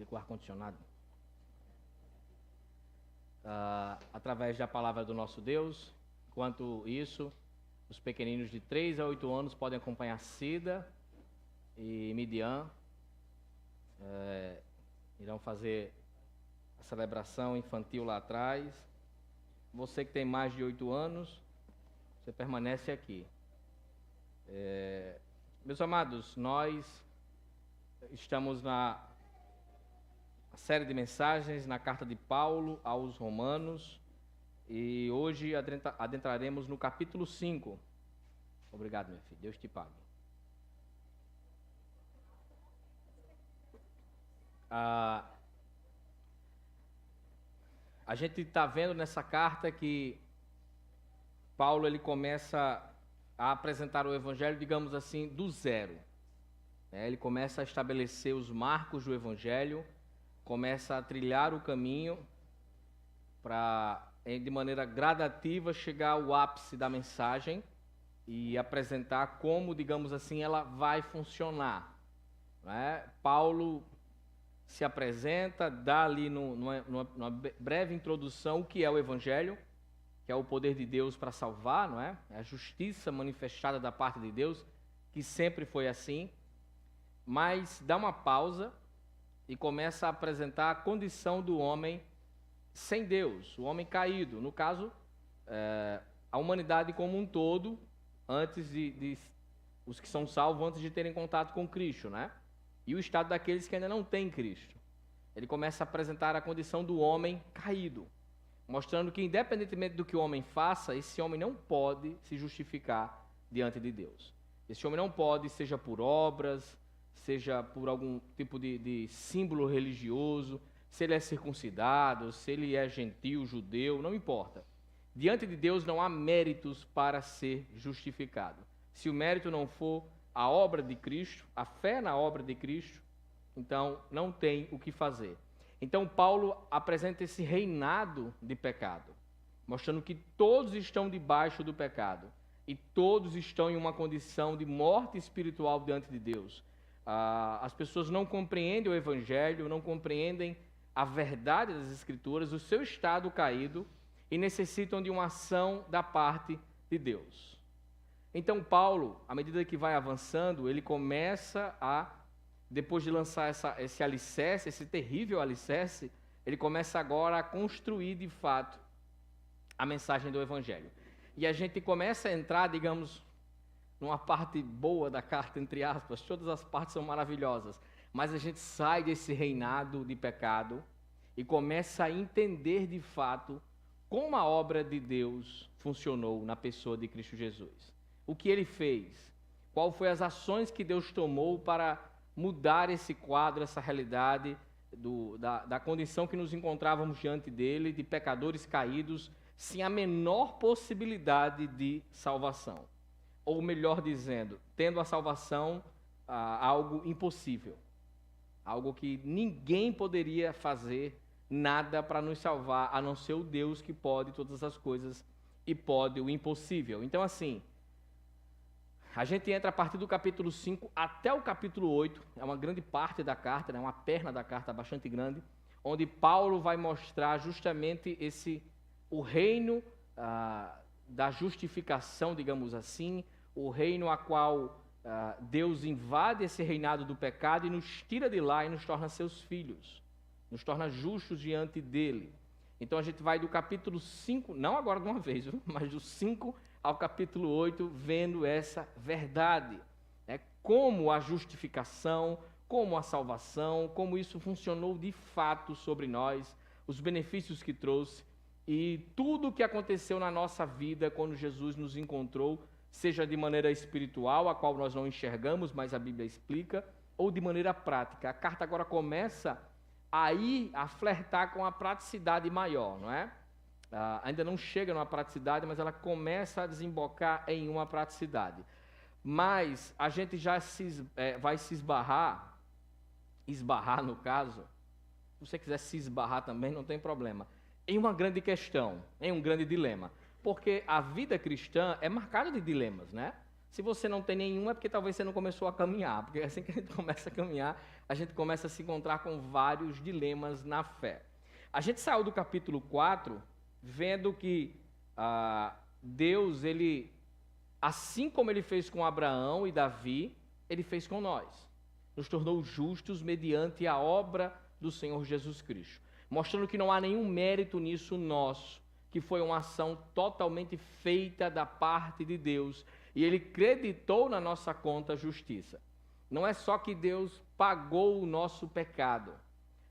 Liga o ar-condicionado. Através da palavra do nosso Deus. Enquanto isso, os pequeninos de 3 a 8 anos podem acompanhar Cida e Midian. Irão fazer a celebração infantil lá atrás. Você que tem mais de 8 anos, você permanece aqui. Meus amados, nós estamos na série de mensagens na carta de Paulo aos Romanos e hoje adentraremos no capítulo 5. Obrigado, meu filho. Deus te pague. A gente está vendo nessa carta que Paulo ele começa a apresentar o Evangelho, digamos assim, do zero. Ele começa a estabelecer os marcos do Evangelho, começa a trilhar o caminho para, de maneira gradativa, chegar ao ápice da mensagem e apresentar como, digamos assim, ela vai funcionar. Paulo se apresenta, dá ali numa breve introdução o que é o Evangelho, que é o poder de Deus para salvar, não é? É a justiça manifestada da parte de Deus, que sempre foi assim, mas dá uma pausa e começa a apresentar a condição do homem sem Deus, o homem caído, no caso, a humanidade como um todo, antes de os que são salvos, antes de terem contato com Cristo, né? E o estado daqueles que ainda não têm Cristo. Ele começa a apresentar a condição do homem caído, mostrando que, independentemente do que o homem faça, esse homem não pode se justificar diante de Deus. Esse homem não pode, seja por obras, seja por algum tipo de símbolo religioso, se ele é circuncidado, se ele é gentil, judeu, não importa. Diante de Deus não há méritos para ser justificado. Se o mérito não for a obra de Cristo, a fé na obra de Cristo, então não tem o que fazer. Então Paulo apresenta esse reinado de pecado, mostrando que todos estão debaixo do pecado e todos estão em uma condição de morte espiritual diante de Deus. As pessoas não compreendem o Evangelho, não compreendem a verdade das Escrituras, o seu estado caído, e necessitam de uma ação da parte de Deus. Então Paulo, à medida que vai avançando, ele começa a, depois de lançar esse alicerce, esse terrível alicerce, ele começa agora a construir de fato a mensagem do Evangelho. E a gente começa a entrar, digamos, numa parte boa da carta, entre aspas. Todas as partes são maravilhosas, mas a gente sai desse reinado de pecado e começa a entender de fato como a obra de Deus funcionou na pessoa de Cristo Jesus. O que ele fez? Qual foi as ações que Deus tomou para mudar esse quadro, essa realidade da condição que nos encontrávamos diante dele, de pecadores caídos, sem a menor possibilidade de salvação? Ou melhor dizendo, tendo a salvação algo impossível, algo que ninguém poderia fazer nada para nos salvar, a não ser o Deus que pode todas as coisas e pode o impossível. Então, assim, a gente entra a partir do capítulo 5 até o capítulo 8, é uma grande parte da carta, uma perna da carta bastante grande, onde Paulo vai mostrar justamente o reino da justificação, digamos assim, o reino a qual Deus invade esse reinado do pecado e nos tira de lá e nos torna seus filhos, nos torna justos diante dele. Então a gente vai do capítulo 5, não agora de uma vez, mas do 5 ao capítulo 8, vendo essa verdade, como a justificação, como a salvação, como isso funcionou de fato sobre nós, os benefícios que trouxe e tudo o que aconteceu na nossa vida quando Jesus nos encontrou, seja de maneira espiritual, a qual nós não enxergamos, mas a Bíblia explica, ou de maneira prática. A carta agora começa a flertar com a praticidade maior, não é? Ainda não chega numa praticidade, mas ela começa a desembocar em uma praticidade. Mas a gente já vai se esbarrar no caso, se você quiser se esbarrar também, não tem problema, em uma grande questão, em um grande dilema. Porque a vida cristã é marcada de dilemas, né? Se você não tem nenhum, é porque talvez você não começou a caminhar, porque assim que a gente começa a caminhar, a gente começa a se encontrar com vários dilemas na fé. A gente saiu do capítulo 4, vendo que Deus, ele, assim como ele fez com Abraão e Davi, ele fez com nós. Nos tornou justos mediante a obra do Senhor Jesus Cristo, mostrando que não há nenhum mérito nisso nosso, que foi uma ação totalmente feita da parte de Deus, e ele creditou na nossa conta justiça. Não é só que Deus pagou o nosso pecado,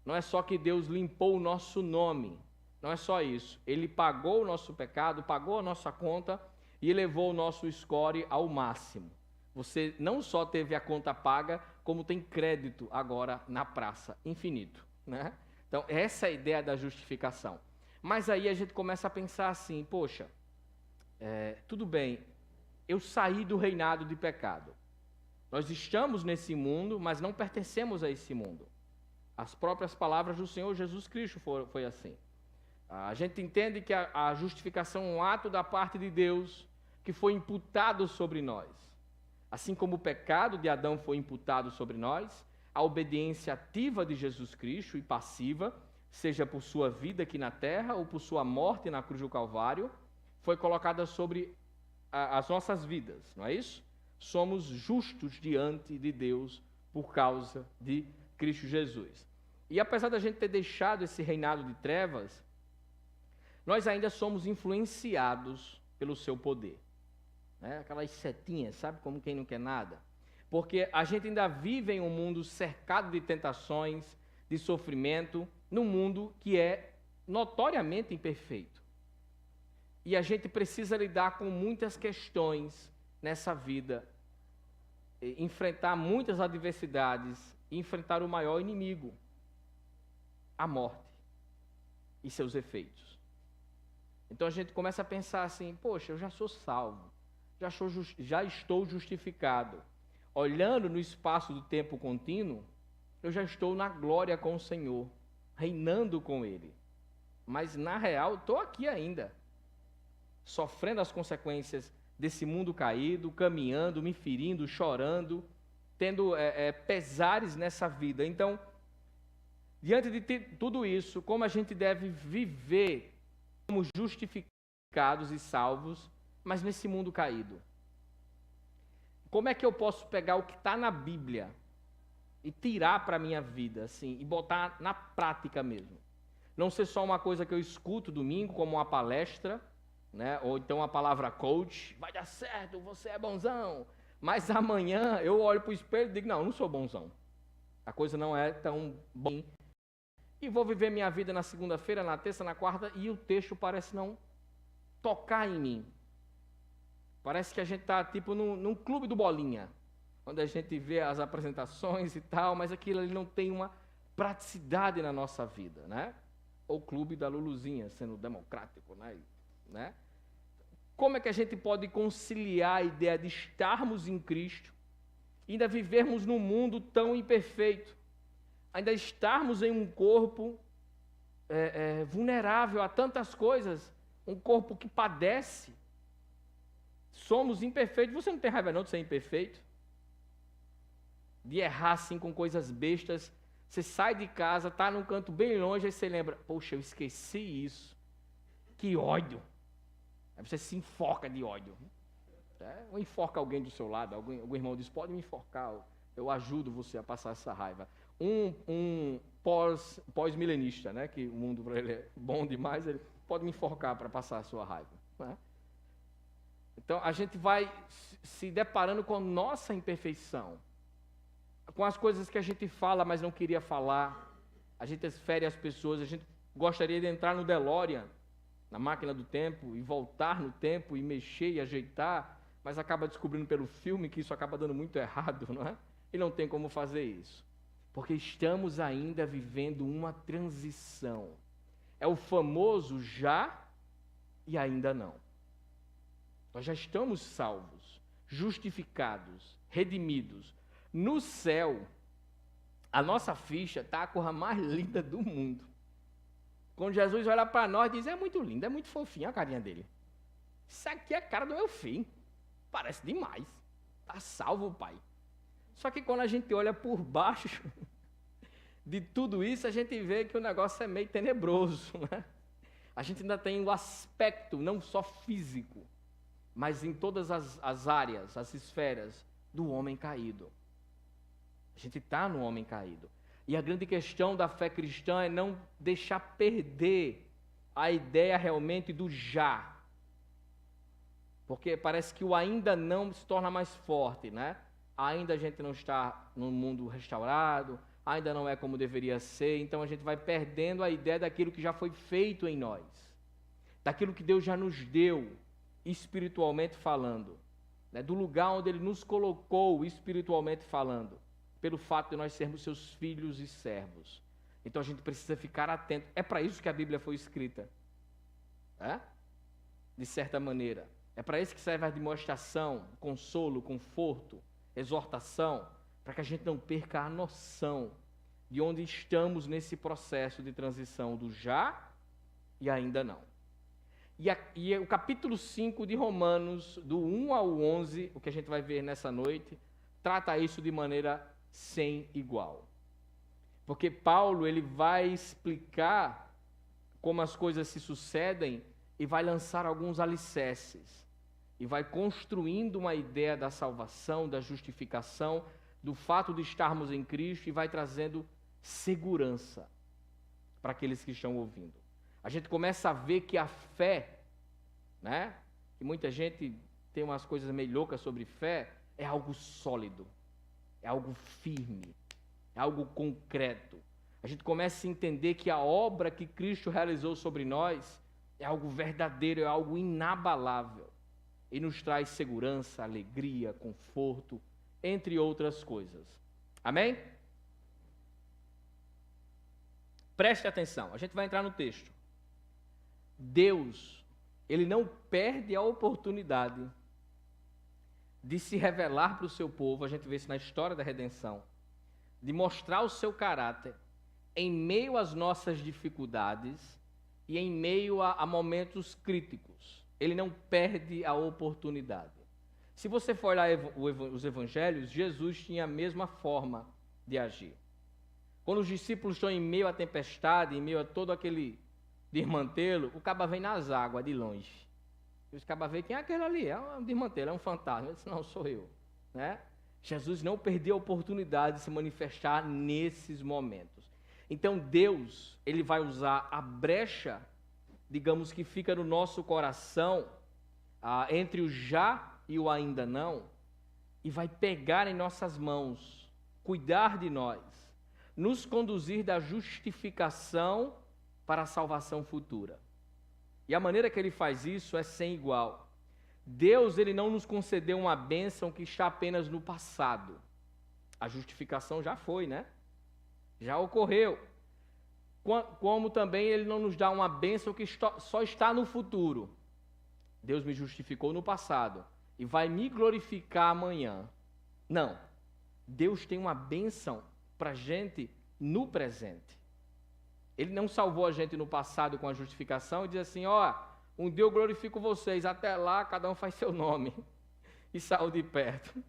não é só que Deus limpou o nosso nome, não é só isso. Ele pagou o nosso pecado, pagou a nossa conta e elevou o nosso score ao máximo. Você não só teve a conta paga, como tem crédito agora na praça, infinito, né? Então, essa é a ideia da justificação. Mas aí a gente começa a pensar assim, poxa, tudo bem, eu saí do reinado de pecado. Nós estamos nesse mundo, mas não pertencemos a esse mundo. As próprias palavras do Senhor Jesus Cristo foi assim. A gente entende que a justificação é um ato da parte de Deus que foi imputado sobre nós. Assim como o pecado de Adão foi imputado sobre nós, a obediência ativa de Jesus Cristo e passiva, seja por sua vida aqui na terra ou por sua morte na cruz do Calvário, foi colocada sobre as nossas vidas, não é isso? Somos justos diante de Deus por causa de Cristo Jesus. E apesar da gente ter deixado esse reinado de trevas, nós ainda somos influenciados pelo seu poder. Né? Aquelas setinhas, sabe, como quem não quer nada? Porque a gente ainda vive em um mundo cercado de tentações, de sofrimento, num mundo que é notoriamente imperfeito. E a gente precisa lidar com muitas questões nessa vida, enfrentar muitas adversidades, e enfrentar o maior inimigo, a morte e seus efeitos. Então a gente começa a pensar assim, poxa, eu já sou salvo, já estou justificado. Olhando no espaço do tempo contínuo, eu já estou na glória com o Senhor, reinando com Ele. Mas na real, estou aqui ainda, sofrendo as consequências desse mundo caído, caminhando, me ferindo, chorando, tendo pesares nessa vida. Então, diante de tudo isso, como a gente deve viver como justificados e salvos, mas nesse mundo caído? Como é que eu posso pegar o que está na Bíblia e tirar para a minha vida, assim, e botar na prática mesmo? Não ser só uma coisa que eu escuto domingo, como uma palestra, né? Ou então uma palavra coach, vai dar certo, você é bonzão. Mas amanhã eu olho para o espelho e digo, não sou bonzão. A coisa não é tão boa. E vou viver minha vida na segunda-feira, na terça, na quarta, e o texto parece não tocar em mim. Parece que a gente está tipo num clube do bolinha, onde a gente vê as apresentações e tal, mas aquilo ali não tem uma praticidade na nossa vida, né? Ou clube da Luluzinha, sendo democrático, né? Como é que a gente pode conciliar a ideia de estarmos em Cristo e ainda vivermos num mundo tão imperfeito? Ainda estarmos em um corpo vulnerável a tantas coisas, um corpo que padece. Somos imperfeitos. Você não tem raiva não de ser imperfeito? De errar assim com coisas bestas. Você sai de casa, está num canto bem longe, aí você lembra, poxa, eu esqueci isso. Que ódio. Aí você se enforca de ódio. Ou enforca alguém do seu lado, algum irmão diz, pode me enforcar, eu ajudo você a passar essa raiva. Um pós-milenista, né, que o mundo para ele é bom demais, ele pode me enforcar para passar a sua raiva. Né? Então, a gente vai se deparando com a nossa imperfeição, com as coisas que a gente fala, mas não queria falar. A gente fere as pessoas, a gente gostaria de entrar no DeLorean, na máquina do tempo, e voltar no tempo, e mexer e ajeitar, mas acaba descobrindo pelo filme que isso acaba dando muito errado, não é? E não tem como fazer isso. Porque estamos ainda vivendo uma transição. É o famoso já e ainda não. Nós já estamos salvos, justificados, redimidos. No céu, a nossa ficha está a cor mais linda do mundo. Quando Jesus olha para nós e diz, é muito lindo, é muito fofinho a carinha dele. Isso aqui é a cara do meu filho. Parece demais. Está salvo, pai. Só que quando a gente olha por baixo de tudo isso, a gente vê que o negócio é meio tenebroso, né? A gente ainda tem o aspecto, não só físico, mas em todas as áreas, as esferas do homem caído. A gente está no homem caído. E a grande questão da fé cristã é não deixar perder a ideia realmente do já. Porque parece que o ainda não se torna mais forte, né? Ainda a gente não está no mundo restaurado, ainda não é como deveria ser, então a gente vai perdendo a ideia daquilo que já foi feito em nós, daquilo que Deus já nos deu, espiritualmente falando, né? Do lugar onde Ele nos colocou, espiritualmente falando, pelo fato de nós sermos seus filhos e servos. Então a gente precisa ficar atento. É para isso que a Bíblia foi escrita, de certa maneira. É para isso que serve a demonstração, consolo, conforto, exortação, para que a gente não perca a noção de onde estamos nesse processo de transição do já e ainda não. E o capítulo 5 de Romanos, do 1 ao 11, o que a gente vai ver nessa noite, trata isso de maneira sem igual. Porque Paulo, ele vai explicar como as coisas se sucedem e vai lançar alguns alicerces. E vai construindo uma ideia da salvação, da justificação, do fato de estarmos em Cristo e vai trazendo segurança para aqueles que estão ouvindo. A gente começa a ver que a fé, né? Que muita gente tem umas coisas meio loucas sobre fé, é algo sólido, é algo firme, é algo concreto. A gente começa a entender que a obra que Cristo realizou sobre nós é algo verdadeiro, é algo inabalável. E nos traz segurança, alegria, conforto, entre outras coisas. Amém? Preste atenção, a gente vai entrar no texto. Deus, Ele não perde a oportunidade de se revelar para o seu povo, a gente vê isso na história da redenção, de mostrar o seu caráter em meio às nossas dificuldades e em meio a momentos críticos. Ele não perde a oportunidade. Se você for olhar os evangelhos, Jesus tinha a mesma forma de agir. Quando os discípulos estão em meio à tempestade, em meio a todo aquele desmantelo, o caba vem nas águas de longe. E os cabas veem quem é aquele ali, é um desmantelo, é um fantasma. Ele disse, não, sou eu. Né? Jesus não perdeu a oportunidade de se manifestar nesses momentos. Então Deus, Ele vai usar a brecha, digamos que fica no nosso coração, entre o já e o ainda não, e vai pegar em nossas mãos, cuidar de nós, nos conduzir da justificação para a salvação futura. E a maneira que Ele faz isso é sem igual. Deus, Ele não nos concedeu uma bênção que está apenas no passado. A justificação já foi, né? Já ocorreu. Como também Ele não nos dá uma bênção que só está no futuro. Deus me justificou no passado e vai me glorificar amanhã. Não. Deus tem uma bênção para a gente no presente. Ele não salvou a gente no passado com a justificação e diz assim, um dia eu glorifico vocês, até lá cada um faz seu nome e saiu de perto.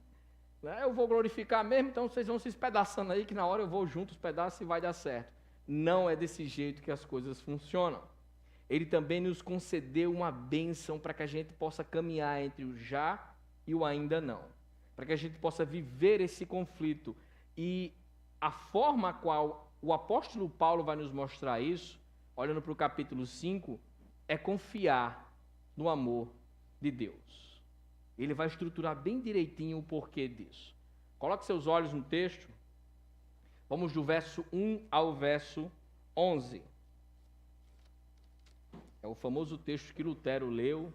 Eu vou glorificar mesmo, então vocês vão se espedaçando aí, que na hora eu vou junto os pedaços e vai dar certo. Não é desse jeito que as coisas funcionam. Ele também nos concedeu uma bênção para que a gente possa caminhar entre o já e o ainda não. Para que a gente possa viver esse conflito. E a forma a qual o apóstolo Paulo vai nos mostrar isso, olhando para o capítulo 5, é confiar no amor de Deus. Ele vai estruturar bem direitinho o porquê disso. Coloque seus olhos no texto. Vamos do verso 1 ao verso 11. É o famoso texto que Lutero leu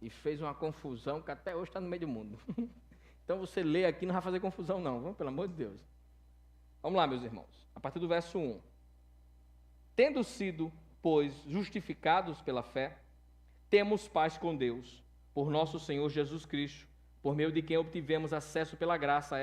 e fez uma confusão que até hoje está no meio do mundo. Então você lê aqui, não vai fazer confusão não, vamos, pelo amor de Deus. Vamos lá, meus irmãos. A partir do verso 1. Tendo sido, pois, justificados pela fé, temos paz com Deus, por nosso Senhor Jesus Cristo, por meio de quem obtivemos acesso pela graça a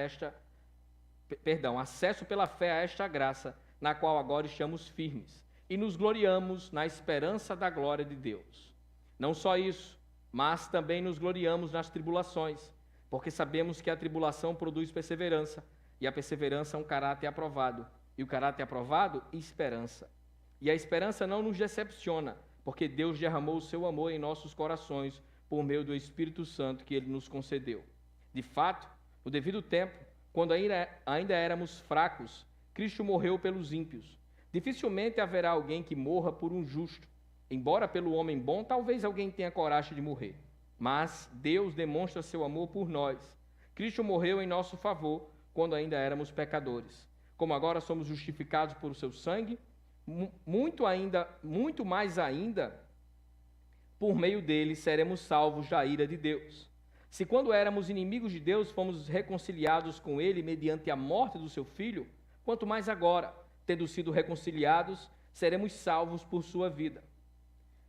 acesso pela fé a esta graça, na qual agora estamos firmes, e nos gloriamos na esperança da glória de Deus. Não só isso, mas também nos gloriamos nas tribulações, porque sabemos que a tribulação produz perseverança, e a perseverança é um caráter aprovado, e o caráter aprovado, esperança. E a esperança não nos decepciona, porque Deus derramou o seu amor em nossos corações por meio do Espírito Santo que Ele nos concedeu. De fato, no devido tempo, quando ainda éramos fracos, Cristo morreu pelos ímpios. Dificilmente haverá alguém que morra por um justo. Embora pelo homem bom, talvez alguém tenha coragem de morrer. Mas Deus demonstra seu amor por nós. Cristo morreu em nosso favor quando ainda éramos pecadores. Como agora somos justificados por seu sangue, muito mais ainda, por meio dele seremos salvos da ira de Deus. Se quando éramos inimigos de Deus, fomos reconciliados com ele mediante a morte do seu filho, quanto mais agora, tendo sido reconciliados, seremos salvos por sua vida.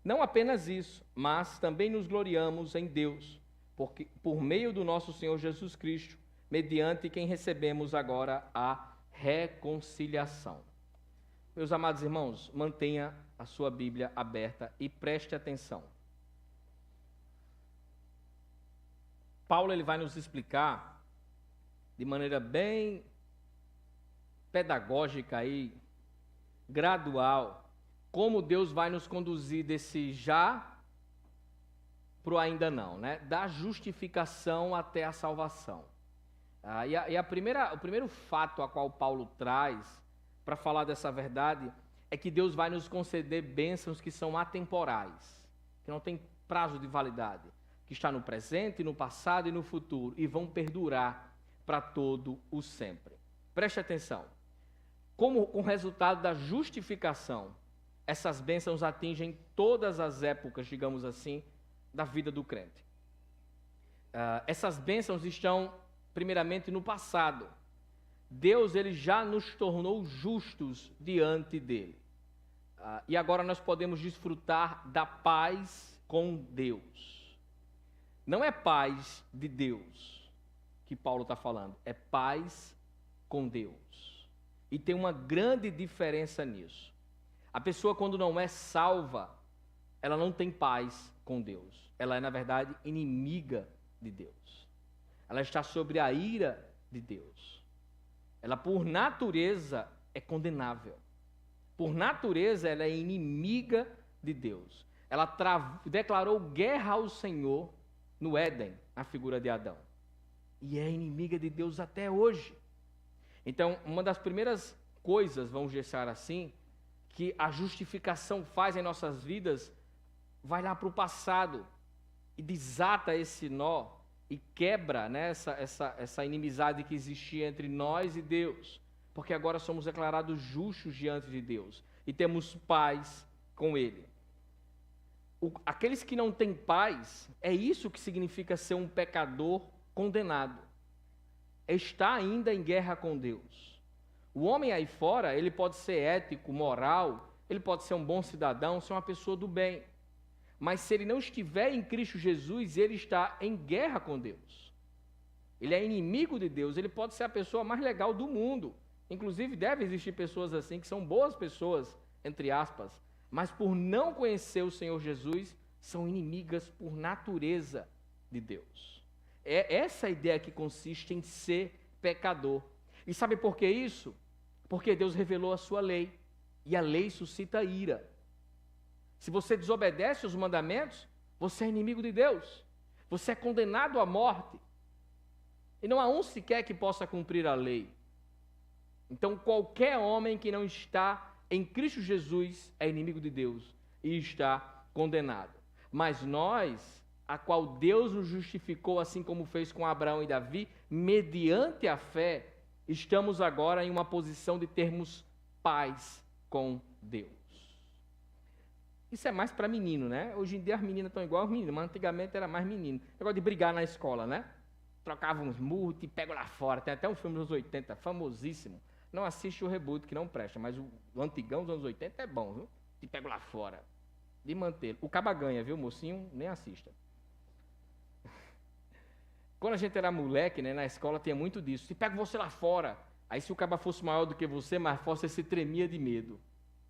Não apenas isso, mas também nos gloriamos em Deus, porque por meio do nosso Senhor Jesus Cristo, mediante quem recebemos agora a reconciliação. Meus amados irmãos, mantenha a sua Bíblia aberta e preste atenção. Paulo ele vai nos explicar de maneira bem pedagógica e gradual como Deus vai nos conduzir desse já para o ainda não, né? Da justificação até a salvação. O primeiro fato a qual Paulo traz para falar dessa verdade é que Deus vai nos conceder bênçãos que são atemporais, que não têm prazo de validade, que está no presente, no passado e no futuro, e vão perdurar para todo o sempre. Preste atenção. Como com o resultado da justificação, essas bênçãos atingem todas as épocas, digamos assim, da vida do crente. Essas bênçãos estão, primeiramente, no passado. Deus ele já nos tornou justos diante dele. E agora nós podemos desfrutar da paz com Deus. Não é paz de Deus que Paulo está falando, é paz com Deus. E tem uma grande diferença nisso. A pessoa, quando não é salva, ela não tem paz com Deus. Ela é, na verdade, inimiga de Deus. Ela está sob a ira de Deus. Ela, por natureza, é condenável. Por natureza, ela é inimiga de Deus. Ela declarou guerra ao Senhor no Éden, na figura de Adão. E é inimiga de Deus até hoje. Então, uma das primeiras coisas, vamos deixar assim, que a justificação faz em nossas vidas, vai lá para o passado e desata esse nó e quebra, né, essa inimizade que existia entre nós e Deus, porque agora somos declarados justos diante de Deus e temos paz com Ele. Aqueles que não têm paz, é isso que significa ser um pecador condenado. Está ainda em guerra com Deus. O homem aí fora, ele pode ser ético, moral, ele pode ser um bom cidadão, ser uma pessoa do bem. Mas se ele não estiver em Cristo Jesus, ele está em guerra com Deus. Ele é inimigo de Deus, ele pode ser a pessoa mais legal do mundo. Inclusive, deve existir pessoas assim, que são boas pessoas, entre aspas, mas por não conhecer o Senhor Jesus, são inimigas por natureza de Deus. É essa a ideia que consiste em ser pecador. E sabe por que isso? Porque Deus revelou a sua lei, e a lei suscita ira. Se você desobedece os mandamentos, você é inimigo de Deus. Você é condenado à morte. E não há um sequer que possa cumprir a lei. Então, qualquer homem que não está em Cristo Jesus é inimigo de Deus e está condenado. Mas nós, a qual Deus nos justificou, assim como fez com Abraão e Davi, mediante a fé, estamos agora em uma posição de termos paz com Deus. Isso é mais para menino, né? Hoje em dia as meninas estão igual aos meninos, mas antigamente era mais menino. Negócio de brigar na escola, né? Trocavam uns murros, te pego lá fora. Tem até um filme dos 80, famosíssimo. Não assiste o reboot, que não presta, mas o antigão dos anos 80 é bom, viu? Te pego lá fora. De manter. O caba ganha, viu, mocinho? Nem assista. Quando a gente era moleque, né, na escola tinha muito disso. Se pega você lá fora. Aí se o caba fosse maior do que você, mais forte, você se tremia de medo.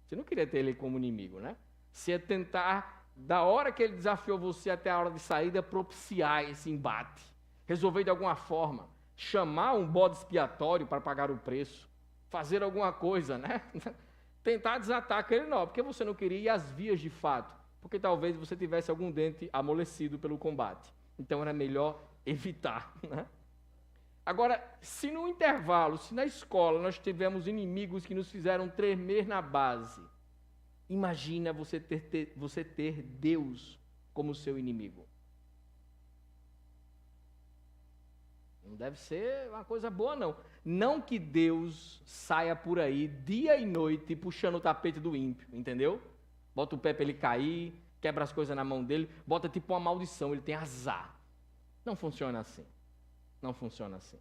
Você não queria ter ele como inimigo, né? Você ia tentar, da hora que ele desafiou você até a hora de saída, propiciar esse embate. resolver de alguma forma, chamar um bode expiatório para pagar o preço, fazer alguma coisa, né? Tentar desatar aquele nó, porque você não queria ir às vias de fato, porque talvez você tivesse algum dente amolecido pelo combate. Então era melhor evitar, né? Agora, se no intervalo, se na escola nós tivemos inimigos que nos fizeram tremer na base, imagina você ter Deus como seu inimigo. Não deve ser uma coisa boa, não. Não que Deus saia por aí dia e noite puxando o tapete do ímpio, entendeu? Bota o pé para ele cair, quebra as coisas na mão dele, bota tipo uma maldição, ele tem azar. Não funciona assim. Não funciona assim.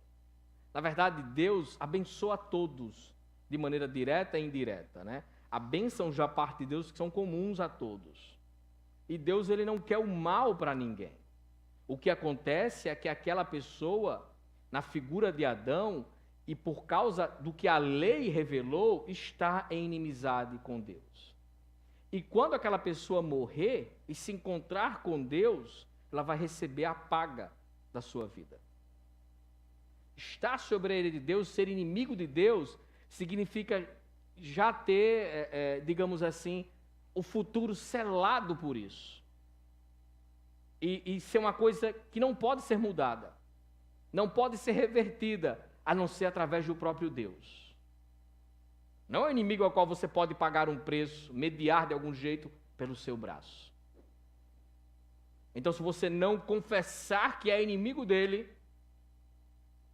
Na verdade, Deus abençoa a todos, de maneira direta e indireta, né? A bênção já parte de Deus que são comuns a todos. E Deus, ele não quer o mal para ninguém. O que acontece é que aquela pessoa, na figura de Adão, e por causa do que a lei revelou, está em inimizade com Deus. E quando aquela pessoa morrer e se encontrar com Deus, ela vai receber a paga da sua vida. Estar sobre a ira de Deus, ser inimigo de Deus, significa já ter, digamos assim, o futuro selado por isso. E ser uma coisa que não pode ser mudada, não pode ser revertida, a não ser através do próprio Deus. Não é um inimigo ao qual você pode pagar um preço, mediar de algum jeito pelo seu braço. Então, se você não confessar que é inimigo dele,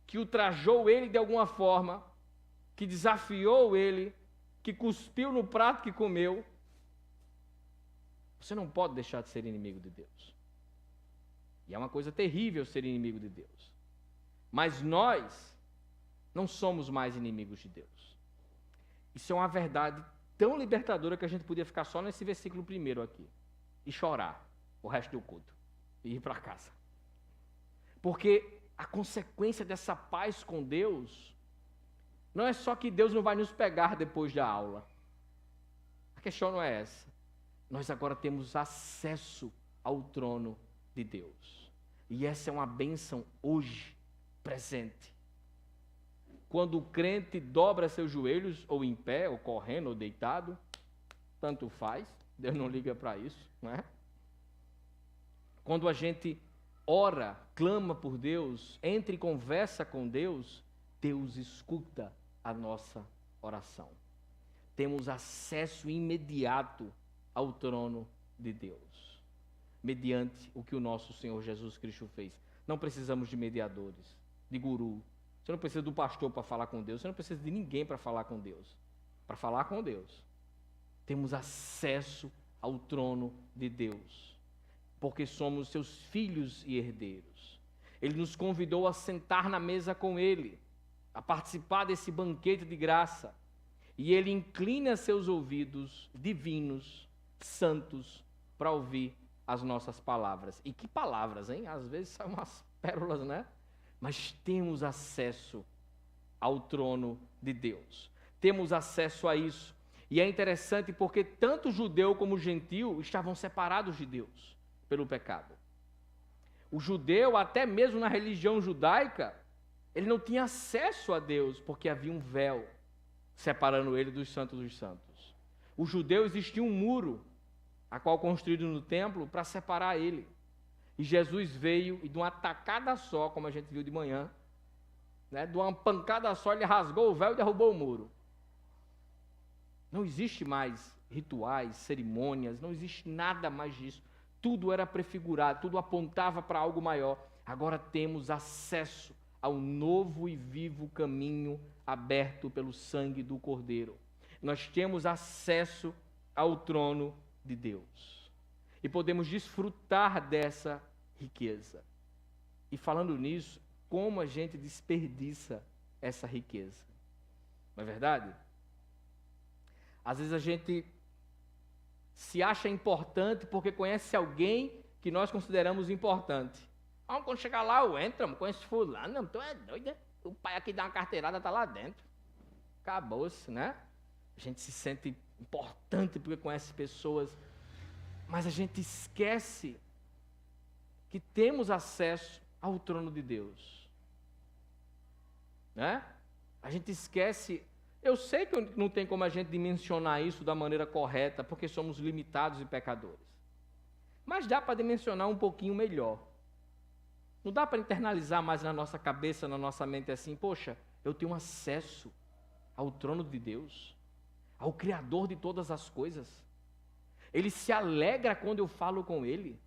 que ultrajou ele de alguma forma, que desafiou ele, que cuspiu no prato que comeu, você não pode deixar de ser inimigo de Deus. E é uma coisa terrível ser inimigo de Deus. Mas nós não somos mais inimigos de Deus. Isso é uma verdade tão libertadora que a gente podia ficar só nesse versículo primeiro aqui e chorar o resto do culto e ir para casa. Porque a consequência dessa paz com Deus não é só que Deus não vai nos pegar depois da aula. A questão não é essa. Nós agora temos acesso ao trono de Deus. E essa é uma bênção hoje, presente. Quando o crente dobra seus joelhos, ou em pé, ou correndo, ou deitado, tanto faz, Deus não liga para isso, não é? Quando a gente ora, clama por Deus, entra em conversa com Deus, Deus escuta a nossa oração. Temos acesso imediato ao trono de Deus, mediante o que o nosso Senhor Jesus Cristo fez. Não precisamos de mediadores, de guru. Você não precisa do pastor para falar com Deus, você não precisa de ninguém para falar com Deus. Para falar com Deus, temos acesso ao trono de Deus, porque somos seus filhos e herdeiros. Ele nos convidou a sentar na mesa com Ele, a participar desse banquete de graça, e Ele inclina seus ouvidos divinos, santos, para ouvir as nossas palavras. E que palavras, hein? Às vezes são umas pérolas, né? Mas temos acesso ao trono de Deus. Temos acesso a isso. E é interessante porque tanto judeu como gentil estavam separados de Deus pelo pecado. O judeu, até mesmo na religião judaica, ele não tinha acesso a Deus porque havia um véu separando ele dos santos. O judeu existia um muro, a qual construído no templo para separar ele. E Jesus veio e de uma tacada só, como a gente viu de manhã, né, de uma pancada só, ele rasgou o véu e derrubou o muro. Não existe mais rituais, cerimônias, não existe nada mais disso. Tudo era prefigurado, tudo apontava para algo maior. Agora temos acesso ao novo e vivo caminho aberto pelo sangue do Cordeiro. Nós temos acesso ao trono de Deus. E podemos desfrutar dessa riqueza. E falando nisso, como a gente desperdiça essa riqueza? Não é verdade? Às vezes a gente se acha importante porque conhece alguém que nós consideramos importante. Quando chegar lá, eu entro, conheço fulano, não, tu é doido, né? O pai aqui dá uma carteirada, tá lá dentro. Acabou-se, né? A gente se sente importante porque conhece pessoas, mas a gente esquece que temos acesso ao trono de Deus. Né? A gente esquece. Eu sei que não tem como a gente dimensionar isso da maneira correta, porque somos limitados e pecadores. Mas dá para dimensionar um pouquinho melhor. Não dá para internalizar mais na nossa cabeça, na nossa mente assim, poxa, eu tenho acesso ao trono de Deus, ao Criador de todas as coisas. Ele se alegra quando eu falo com Ele.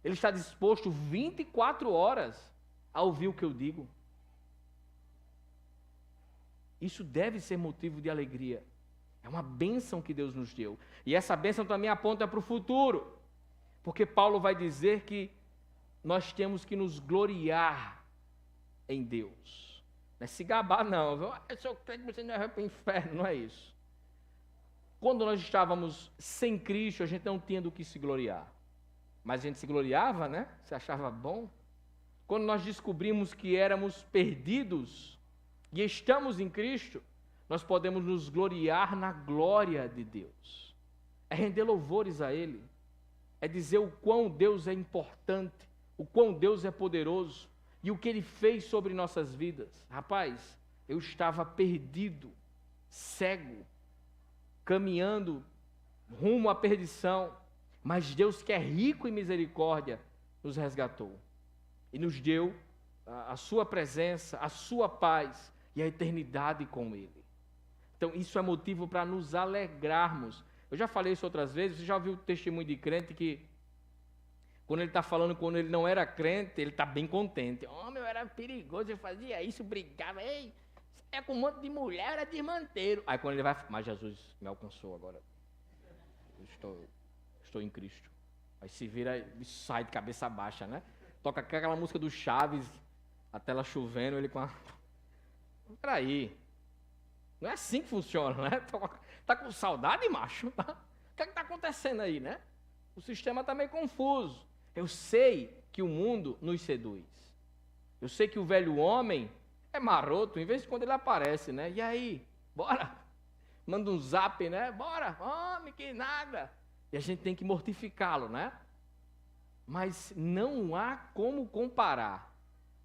Ele está disposto 24 horas a ouvir o que eu digo. Isso deve ser motivo de alegria. É uma bênção que Deus nos deu. E essa bênção também aponta para o futuro. Porque Paulo vai dizer que nós temos que nos gloriar em Deus. Não é se gabar, não. Eu sou crente, você não vai para o inferno. Não é isso. Quando nós estávamos sem Cristo, a gente não tinha do que se gloriar. Mas a gente se gloriava, né? Se achava bom. Quando nós descobrimos que éramos perdidos e estamos em Cristo, nós podemos nos gloriar na glória de Deus. É render louvores a Ele. É dizer o quão Deus é importante, o quão Deus é poderoso e o que Ele fez sobre nossas vidas. Rapaz, eu estava perdido, cego, caminhando rumo à perdição, mas Deus, que é rico em misericórdia, nos resgatou e nos deu a sua presença, a sua paz e a eternidade com Ele. Então isso é motivo para nos alegrarmos. Eu já falei isso outras vezes, você já ouviu o testemunho de crente que quando ele está falando, quando ele não era crente, ele está bem contente. Homem, eu era perigoso, eu fazia isso, brigava, ei, é com um monte de mulher, era desmanteiro. Aí quando ele vai, mas Jesus me alcançou agora. Eu estou em Cristo. Aí se vira e sai de cabeça baixa, né? Toca aquela música do Chaves, a tela chovendo, ele com a... Peraí, não é assim que funciona, né? Tá com saudade, macho? O que é que está acontecendo aí, né? O sistema está meio confuso. Eu sei que o mundo nos seduz. Eu sei que o velho homem é maroto, em vez de quando ele aparece, né? E aí, bora? Manda um zap, né? Bora, homem, que nada. E a gente tem que mortificá-lo, né? Mas não há como comparar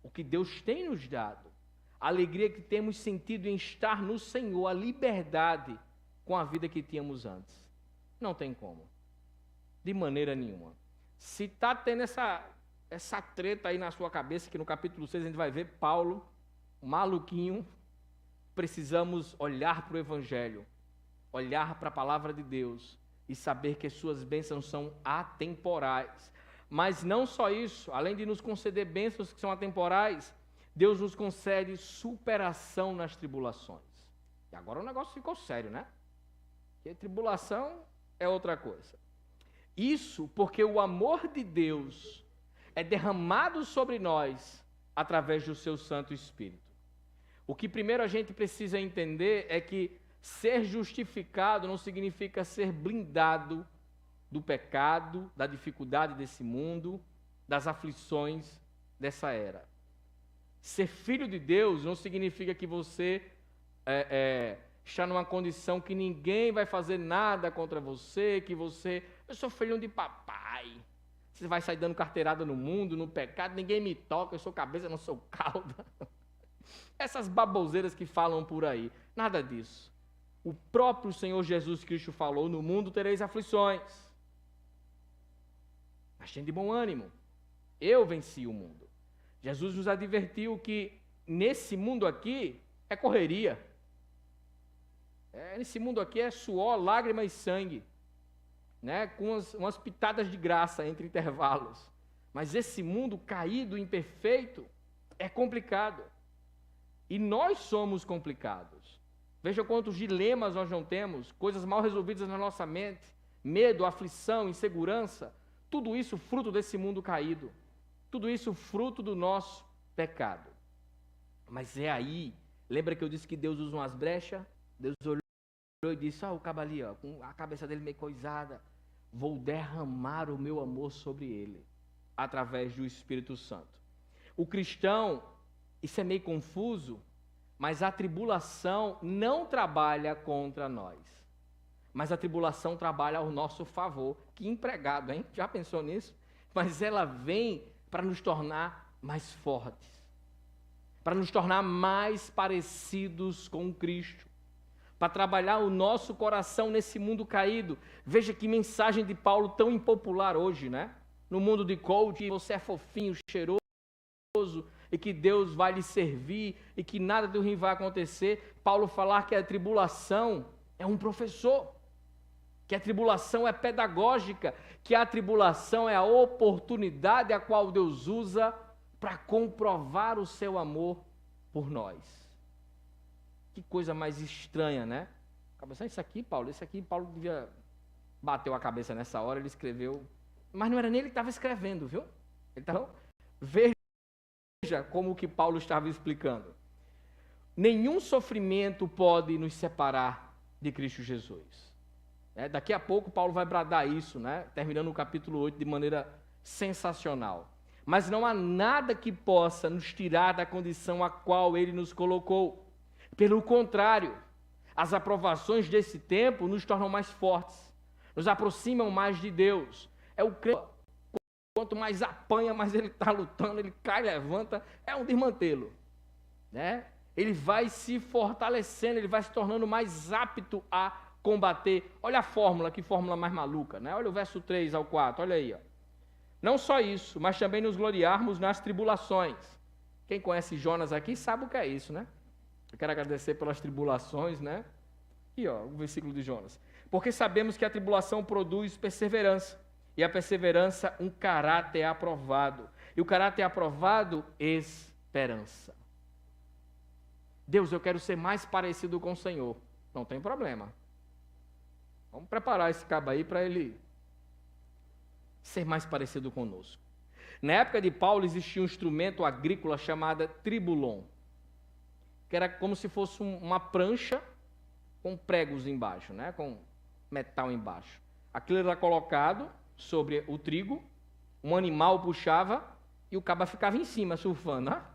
o que Deus tem nos dado, a alegria que temos sentido em estar no Senhor, a liberdade com a vida que tínhamos antes. Não tem como. De maneira nenhuma. Se está tendo essa treta aí na sua cabeça, que no capítulo 6 a gente vai ver Paulo, maluquinho, precisamos olhar para o Evangelho, olhar para a palavra de Deus e saber que as suas bênçãos são atemporais. Mas não só isso, além de nos conceder bênçãos que são atemporais, Deus nos concede superação nas tribulações. E agora o negócio ficou sério, né? Porque tribulação é outra coisa. Isso porque o amor de Deus é derramado sobre nós através do seu Santo Espírito. O que primeiro a gente precisa entender é que ser justificado não significa ser blindado do pecado, da dificuldade desse mundo, das aflições dessa era. Ser filho de Deus não significa que você está numa condição que ninguém vai fazer nada contra você, que você... Eu sou filho de papai. Você vai sair dando carteirada no mundo, no pecado, ninguém me toca, eu sou cabeça, não sou cauda. Essas baboseiras que falam por aí. Nada disso. O próprio Senhor Jesus Cristo falou, no mundo tereis aflições. Mas tem de bom ânimo. Eu venci o mundo. Jesus nos advertiu que nesse mundo aqui é correria. Nesse mundo aqui é suor, lágrima e sangue, né? Com umas pitadas de graça entre intervalos. Mas esse mundo caído, imperfeito, é complicado. E nós somos complicados. Veja quantos dilemas nós não temos, coisas mal resolvidas na nossa mente, medo, aflição, insegurança, tudo isso fruto desse mundo caído. Tudo isso fruto do nosso pecado. Mas é aí, lembra que eu disse que Deus usa umas brechas? Deus olhou e disse, o cabo ali, com a cabeça dele meio coisada, vou derramar o meu amor sobre ele, através do Espírito Santo. O cristão, isso é meio confuso, mas a tribulação não trabalha contra nós. Mas a tribulação trabalha ao nosso favor. Que empregado, hein? Já pensou nisso? Mas ela vem para nos tornar mais fortes, para nos tornar mais parecidos com Cristo, para trabalhar o nosso coração nesse mundo caído. Veja que mensagem de Paulo tão impopular hoje, né? No mundo de coach, você é fofinho, cheiroso, e que Deus vai lhe servir, e que nada de ruim vai acontecer. Paulo falar que a tribulação é um professor, que a tribulação é pedagógica, que a tribulação é a oportunidade a qual Deus usa para comprovar o seu amor por nós. Que coisa mais estranha, né? Isso aqui, Paulo devia bateu a cabeça nessa hora, ele escreveu, mas não era nem ele que estava escrevendo, viu? Então, veja como que Paulo estava explicando. Nenhum sofrimento pode nos separar de Cristo Jesus. Daqui a pouco Paulo vai bradar isso, né? Terminando o capítulo 8 de maneira sensacional. Mas não há nada que possa nos tirar da condição a qual ele nos colocou. Pelo contrário, as aprovações desse tempo nos tornam mais fortes, nos aproximam mais de Deus. É o crente, quanto mais apanha, mais ele está lutando, ele cai, levanta, é um desmantelo, né? Ele vai se fortalecendo, ele vai se tornando mais apto a combater. Olha a fórmula, que fórmula mais maluca, né? Olha o verso 3 ao 4, olha aí, ó. Não só isso, mas também nos gloriarmos nas tribulações. Quem conhece Jonas aqui sabe o que é isso, né? Eu quero agradecer pelas tribulações, né? Aqui, ó, o versículo de Jonas. Porque sabemos que a tribulação produz perseverança, e a perseverança um caráter aprovado. E o caráter aprovado, esperança. Deus, eu quero ser mais parecido com o Senhor. Não tem problema. Vamos preparar esse cabo aí para ele ser mais parecido conosco. Na época de Paulo existia um instrumento agrícola chamado tribulon, que era como se fosse uma prancha com pregos embaixo, né? Com metal embaixo. Aquilo era colocado sobre o trigo, um animal puxava e o cabo ficava em cima surfando, né?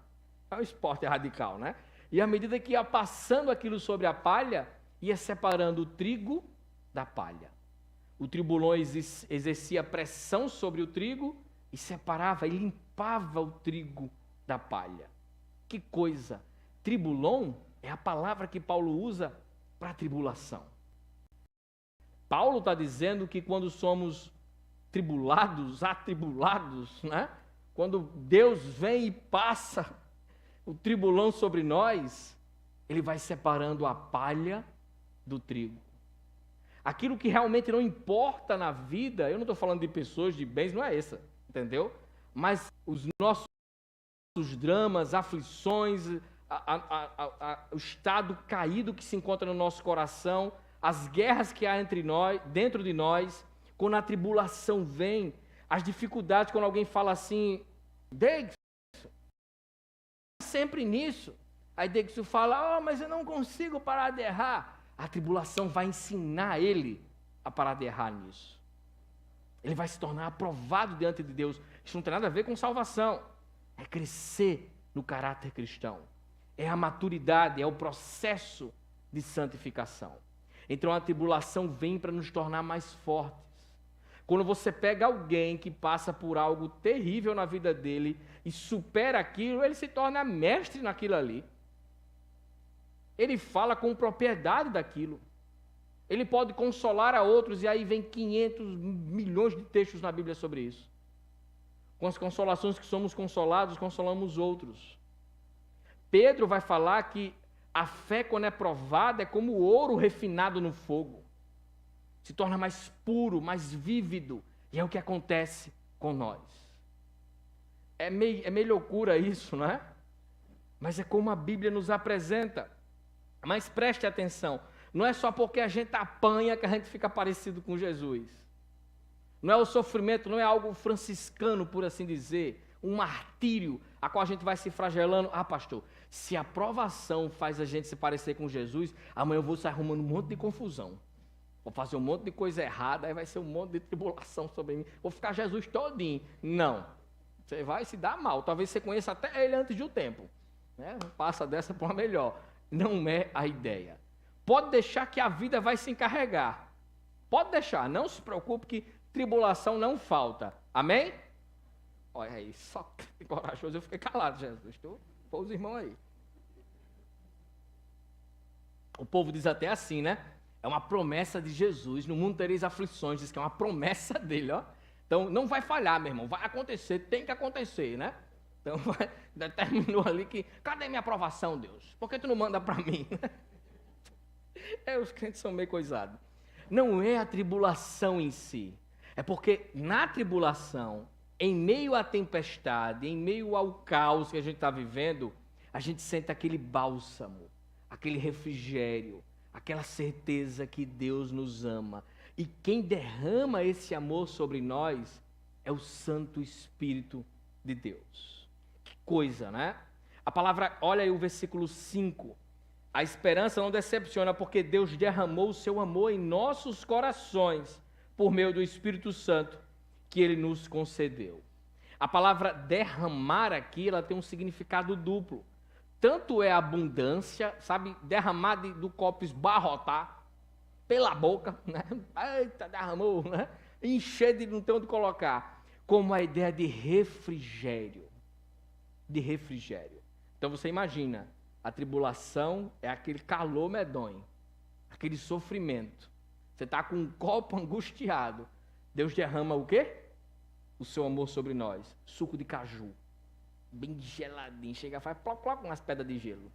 É um esporte radical, né? E à medida que ia passando aquilo sobre a palha, ia separando o trigo da palha. O tribulon exercia pressão sobre o trigo e separava e limpava o trigo da palha. Que coisa! Tribulon é a palavra que Paulo usa para tribulação. Paulo está dizendo que quando somos tribulados, atribulados, né? Quando Deus vem e passa o tribulão sobre nós, Ele vai separando a palha do trigo. Aquilo que realmente não importa na vida, eu não estou falando de pessoas, de bens, não é essa, entendeu? Mas os nossos dramas, aflições, o estado caído que se encontra no nosso coração, as guerras que há entre nós, dentro de nós, quando a tribulação vem, as dificuldades, quando alguém fala assim, Deigson, sempre nisso. Aí Deigson fala, mas eu não consigo parar de errar. A tribulação vai ensinar ele a parar de errar nisso. Ele vai se tornar aprovado diante de Deus. Isso não tem nada a ver com salvação. É crescer no caráter cristão. É a maturidade, é o processo de santificação. Então a tribulação vem para nos tornar mais fortes. Quando você pega alguém que passa por algo terrível na vida dele e supera aquilo, ele se torna mestre naquilo ali. Ele fala com propriedade daquilo. Ele pode consolar a outros, e aí vem 500 milhões de textos na Bíblia sobre isso. Com as consolações que somos consolados, consolamos outros. Pedro vai falar que a fé, quando é provada, é como o ouro refinado no fogo. Se torna mais puro, mais vívido, e é o que acontece com nós. É meio loucura isso, não é? Mas é como a Bíblia nos apresenta. Mas preste atenção, não é só porque a gente apanha que a gente fica parecido com Jesus. Não é o sofrimento, não é algo franciscano, por assim dizer, um martírio, a qual a gente vai se flagelando. Pastor, se a provação faz a gente se parecer com Jesus, amanhã eu vou sair arrumando um monte de confusão. Vou fazer um monte de coisa errada, aí vai ser um monte de tribulação sobre mim. Vou ficar Jesus todinho. Não, você vai se dar mal. Talvez você conheça até ele antes de um tempo, né? Passa dessa para uma melhor. Não é a ideia. Pode deixar que a vida vai se encarregar. Pode deixar, não se preocupe que tribulação não falta. Amém? Olha aí, só corajoso, eu fiquei calado, Jesus. Tu pôs os irmãos aí. O povo diz até assim, né? É uma promessa de Jesus. No mundo tereis aflições. Diz que é uma promessa dele, ó. Então, não vai falhar, meu irmão. Vai acontecer, tem que acontecer, né? Então, determinou ali que, cadê minha aprovação, Deus? Por que tu não manda para mim? Os crentes são meio coisados. Não é a tribulação em si. É porque na tribulação, em meio à tempestade, em meio ao caos que a gente está vivendo, a gente sente aquele bálsamo, aquele refrigério, aquela certeza que Deus nos ama. E quem derrama esse amor sobre nós é o Santo Espírito de Deus. Que coisa, né? A palavra, olha aí o versículo 5. A esperança não decepciona porque Deus derramou o seu amor em nossos corações por meio do Espírito Santo que Ele nos concedeu. A palavra derramar aqui, ela tem um significado duplo. Tanto é abundância, sabe, derramar do copo esbarrotar pela boca, né? Eita, derramou, né? Encher de não ter onde colocar. Como a ideia de refrigério. De refrigério. Então você imagina, a tribulação é aquele calor medonho, aquele sofrimento. Você está com um copo angustiado. Deus derrama o quê? O seu amor sobre nós. Suco de caju. Bem geladinho. Chega e faz ploc, ploc, umas pedras de gelo.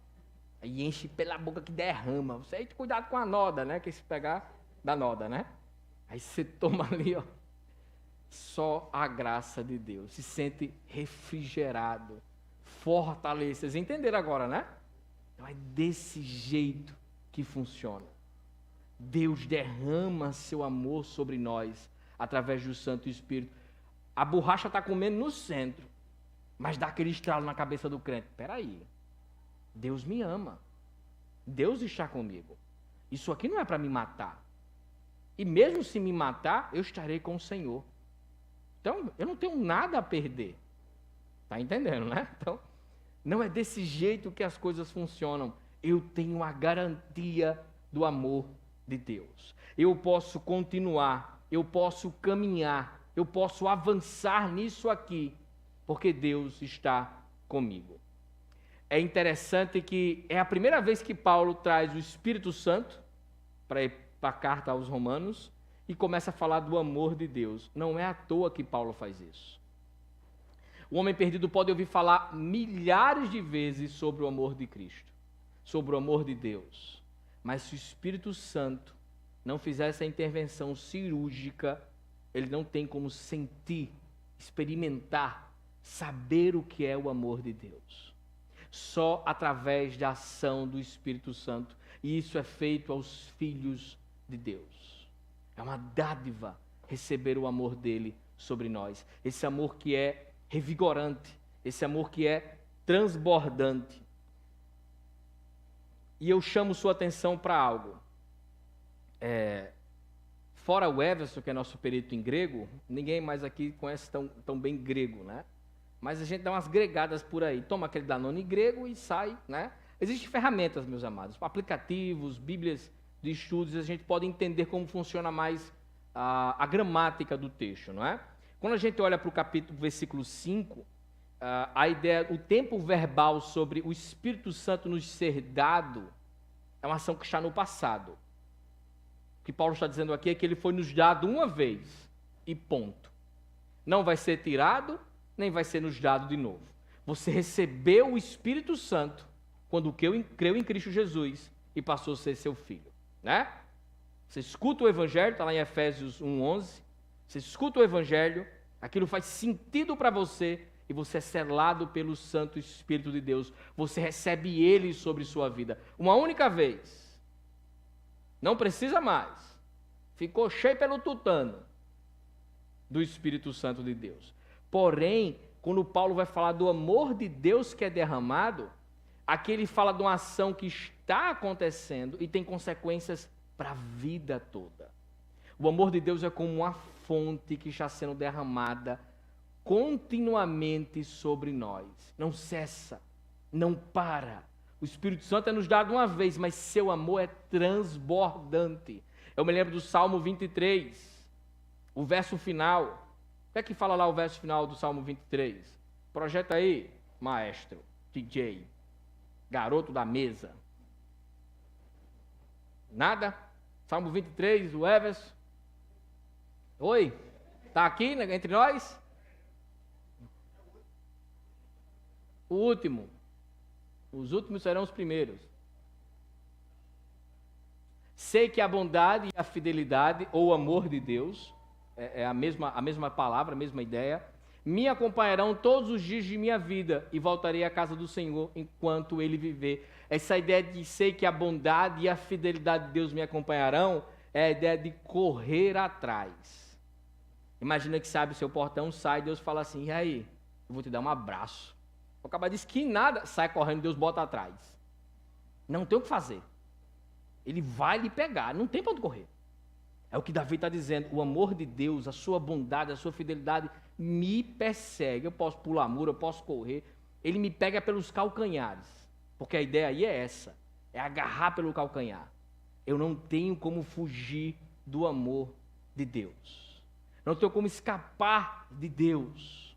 Aí enche pela boca que derrama. Você aí cuidado com a noda, né? Que se pegar, dá noda, né? Aí você toma ali, ó. Só a graça de Deus. Se sente refrigerado, fortalecido. Vocês entenderam agora, né? Então é desse jeito que funciona. Deus derrama seu amor sobre nós através do Santo Espírito. A borracha está comendo no centro, mas dá aquele estralo na cabeça do crente. Espera aí. Deus me ama. Deus está comigo. Isso aqui não é para me matar. E mesmo se me matar, eu estarei com o Senhor. Então, eu não tenho nada a perder. Está entendendo, né? Então, não é desse jeito que as coisas funcionam. Eu tenho a garantia do amor de Deus. Eu posso continuar, eu posso caminhar, eu posso avançar nisso aqui, porque Deus está comigo. É interessante que é a primeira vez que Paulo traz o Espírito Santo para a carta aos Romanos e começa a falar do amor de Deus. Não é à toa que Paulo faz isso. O homem perdido pode ouvir falar milhares de vezes sobre o amor de Cristo, sobre o amor de Deus. Mas se o Espírito Santo não fizer essa intervenção cirúrgica, ele não tem como sentir, experimentar, saber o que é o amor de Deus. Só através da ação do Espírito Santo. E isso é feito aos filhos de Deus. É uma dádiva receber o amor dele sobre nós. Esse amor que é revigorante, esse amor que é transbordante. E eu chamo sua atenção para algo. Fora o Everson, que é nosso perito em grego, ninguém mais aqui conhece tão bem grego, né? Mas a gente dá umas gregadas por aí. Toma aquele Danone grego e sai, né? Existem ferramentas, meus amados, aplicativos, bíblias de estudos, a gente pode entender como funciona mais a gramática do texto, não é? Quando a gente olha para o capítulo, versículo 5, a ideia, o tempo verbal sobre o Espírito Santo nos ser dado, é uma ação que está no passado. O que Paulo está dizendo aqui é que ele foi nos dado uma vez, e ponto. Não vai ser tirado, nem vai ser nos dado de novo. Você recebeu o Espírito Santo quando creu em Cristo Jesus e passou a ser seu filho, né? Você escuta o Evangelho, está lá em Efésios 1:11, você escuta o Evangelho, aquilo faz sentido para você e você é selado pelo Santo Espírito de Deus. Você recebe Ele sobre sua vida. Uma única vez. Não precisa mais. Ficou cheio pelo tutano do Espírito Santo de Deus. Porém, quando Paulo vai falar do amor de Deus que é derramado, aqui ele fala de uma ação que está acontecendo e tem consequências para a vida toda. O amor de Deus é como uma fonte que está sendo derramada continuamente sobre nós. Não cessa, não para. O Espírito Santo é nos dado uma vez, mas seu amor é transbordante. Eu me lembro do Salmo 23, o verso final. O que é que fala lá o verso final do Salmo 23? Projeta aí, maestro, DJ, garoto da mesa. Nada? Salmo 23, o Everson. Oi? Está aqui entre nós? O último. Os últimos serão os primeiros. Sei que a bondade e a fidelidade, ou o amor de Deus, é a mesma palavra, a mesma ideia, me acompanharão todos os dias de minha vida e voltarei à casa do Senhor enquanto Ele viver. Essa ideia de sei que a bondade e a fidelidade de Deus me acompanharão é a ideia de correr atrás. Imagina que sabe, seu portão sai, Deus fala assim, e aí, eu vou te dar um abraço. Vou acabar de esquinada, sai correndo, Deus bota atrás. Não tem o que fazer. Ele vai lhe pegar, não tem para onde correr. É o que Davi está dizendo, o amor de Deus, a sua bondade, a sua fidelidade me persegue. Eu posso pular muro, eu posso correr, ele me pega pelos calcanhares. Porque a ideia aí é essa, é agarrar pelo calcanhar. Eu não tenho como fugir do amor de Deus. Não tenho como escapar de Deus.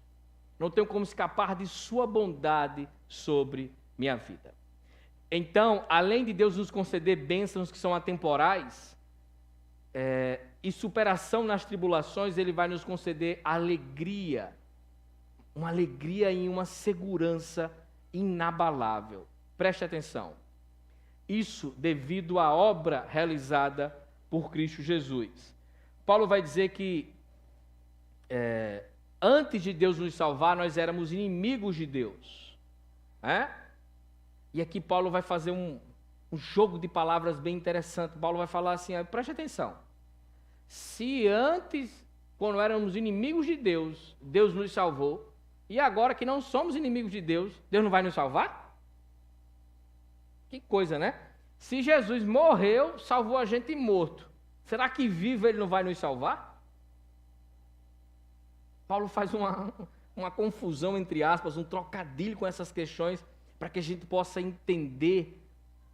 Não tenho como escapar de sua bondade sobre minha vida. Então, além de Deus nos conceder bênçãos que são atemporais, e superação nas tribulações, Ele vai nos conceder alegria. Uma alegria e uma segurança inabalável. Preste atenção. Isso devido à obra realizada por Cristo Jesus. Paulo vai dizer que antes de Deus nos salvar, nós éramos inimigos de Deus. E aqui Paulo vai fazer um jogo de palavras bem interessante. Paulo vai falar assim, preste atenção. Se antes, quando éramos inimigos de Deus, Deus nos salvou, e agora que não somos inimigos de Deus, Deus não vai nos salvar? Que coisa, né? Se Jesus morreu, salvou a gente morto, será que vivo Ele não vai nos salvar? Paulo faz uma confusão, entre aspas, um trocadilho com essas questões, para que a gente possa entender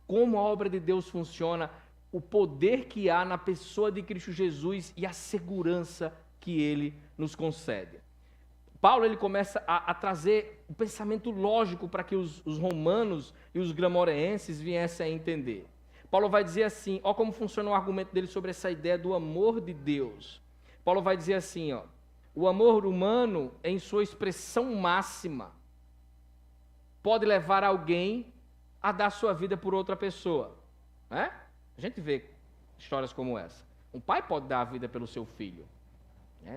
como a obra de Deus funciona, o poder que há na pessoa de Cristo Jesus e a segurança que Ele nos concede. Paulo ele começa a trazer o pensamento lógico para que os romanos e os gramoreenses viessem a entender. Paulo vai dizer assim, ó como funciona o argumento dele sobre essa ideia do amor de Deus. Paulo vai dizer assim, o amor humano em sua expressão máxima pode levar alguém a dar sua vida por outra pessoa. A gente vê histórias como essa. Um pai pode dar a vida pelo seu filho.